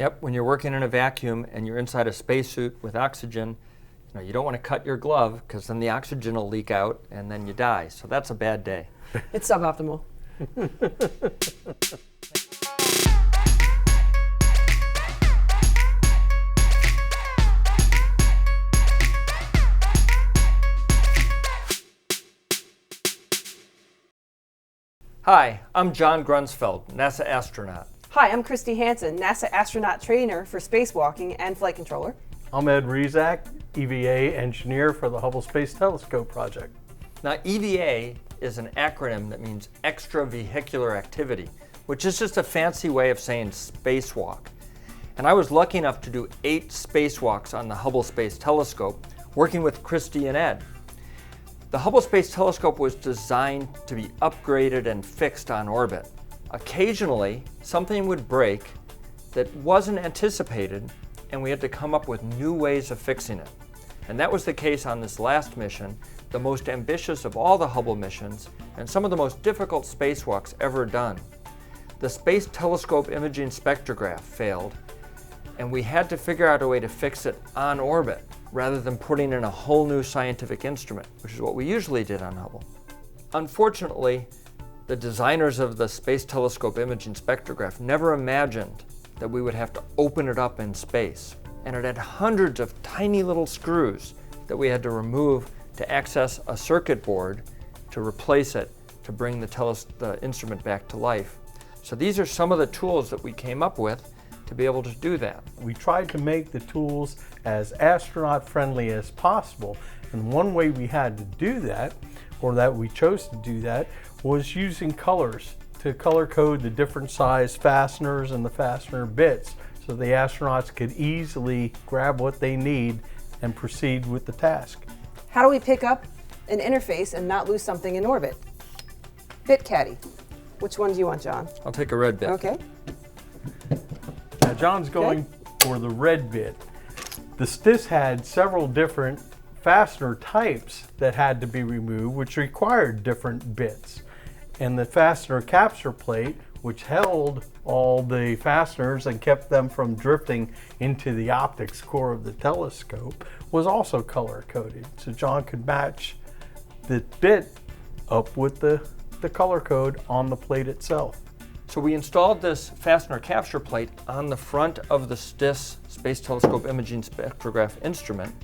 Yep, when you're working in a vacuum and you're inside a spacesuit with oxygen, you don't want to cut your glove because then the oxygen will leak out and then you die. So that's a bad day. It's suboptimal. Hi, I'm John Grunsfeld, NASA astronaut. Hi, I'm Christy Hansen, NASA astronaut trainer for spacewalking and flight controller. I'm Ed Rezac, EVA engineer for the Hubble Space Telescope project. Now, EVA is an acronym that means extravehicular activity, which is just a fancy way of saying spacewalk. And I was lucky enough to do 8 spacewalks on the Hubble Space Telescope, working with Christy and Ed. The Hubble Space Telescope was designed to be upgraded and fixed on orbit. Occasionally, something would break that wasn't anticipated, and we had to come up with new ways of fixing it. And that was the case on this last mission, the most ambitious of all the Hubble missions, and some of the most difficult spacewalks ever done. The Space Telescope Imaging Spectrograph failed, and we had to figure out a way to fix it on orbit, rather than putting in a whole new scientific instrument, which is what we usually did on Hubble. Unfortunately, the designers of the Space Telescope Imaging Spectrograph never imagined that we would have to open it up in space. And it had hundreds of tiny little screws that we had to remove to access a circuit board to replace it, to bring the instrument back to life. So these are some of the tools that we came up with to be able to do that. We tried to make the tools as astronaut friendly as possible, and one way we had to do that, or that we chose to do that, was using colors to color code the different size fasteners and the fastener bits so the astronauts could easily grab what they need and proceed with the task. How do we pick up an interface and not lose something in orbit? Bit caddy. Which one do you want, John? I'll take a red bit. Okay. Now John's going for the red bit. The STIS had several different fastener types that had to be removed, which required different bits. And the Fastener Capture Plate, which held all the fasteners and kept them from drifting into the optics core of the telescope, was also color coded. So John could match the bit up with the color code on the plate itself. So we installed this Fastener Capture Plate on the front of the STIS, Space Telescope Imaging Spectrograph instrument.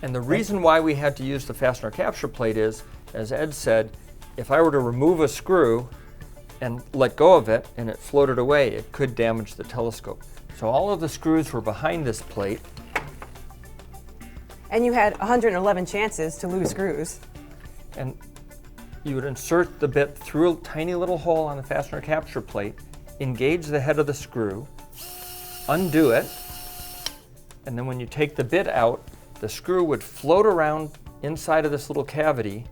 And the reason why we had to use the Fastener Capture Plate is, as Ed said, if I were to remove a screw and let go of it and it floated away, it could damage the telescope. So all of the screws were behind this plate. And you had 111 chances to lose screws. And you would insert the bit through a tiny little hole on the Fastener Capture Plate, engage the head of the screw, undo it, and then when you take the bit out, the screw would float around inside of this little cavity,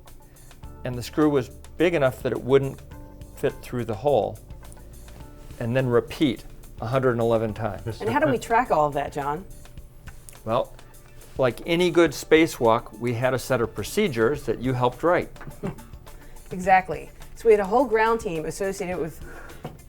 and the screw was big enough that it wouldn't fit through the hole, and then repeat 111 times. And how do we track all of that, John? Well, like any good spacewalk, we had a set of procedures that you helped write. Exactly. So we had a whole ground team associated with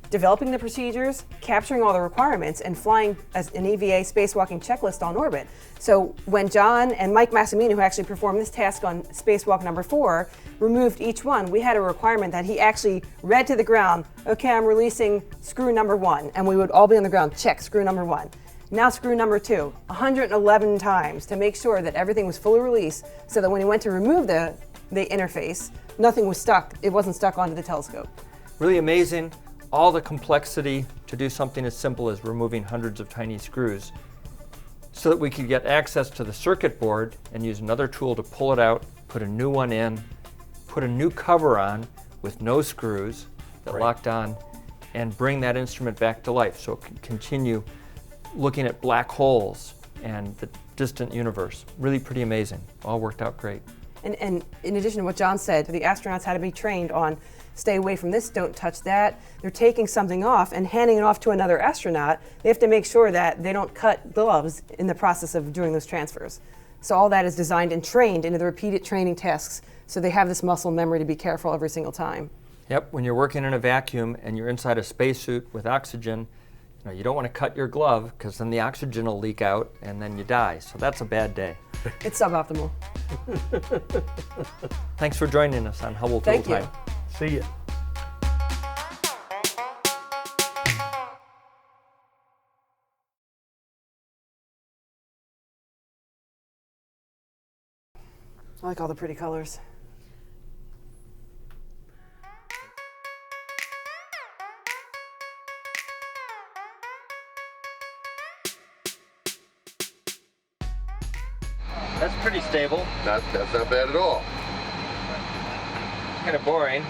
developing the procedures, capturing all the requirements, and flying as an EVA spacewalking checklist on orbit. So when John and Mike Massimino, who actually performed this task on spacewalk number 4, removed each one, we had a requirement that he actually read to the ground, okay, I'm releasing screw number 1, and we would all be on the ground, check screw number 1. Now screw number 2, 111 times to make sure that everything was fully released so that when he went to remove the interface, nothing was stuck, it wasn't stuck onto the telescope. Really amazing. All the complexity to do something as simple as removing hundreds of tiny screws so that we could get access to the circuit board and use another tool to pull it out, put a new one in, put a new cover on with no screws that locked on, and bring that instrument back to life so it can continue looking at black holes and the distant universe. Really pretty amazing. All worked out great. And in addition to what John said, the astronauts had to be trained on stay away from this, don't touch that. They're taking something off and handing it off to another astronaut. They have to make sure that they don't cut gloves in the process of doing those transfers. So all that is designed and trained into the repeated training tasks, so they have this muscle memory to be careful every single time. Yep, when you're working in a vacuum and you're inside a spacesuit with oxygen, Now, you don't want to cut your glove because then the oxygen will leak out and then you die. So that's a bad day. It's suboptimal. Thanks for joining us on Hubble Tool Thank you. Time. See ya. I like all the pretty colors. That's pretty stable. That's not bad at all. Kind of boring.